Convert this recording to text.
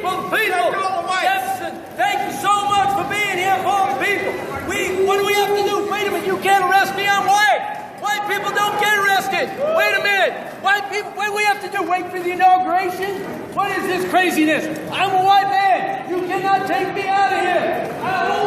For the people. Jefferson, thank you so much for being here for the people. What do we have to do? Wait a minute, you can't arrest me, I'm white. White people don't get arrested. Wait a minute. White people, what do we have to do? Wait for the inauguration? What is this craziness? I'm a white man. You cannot take me out of here.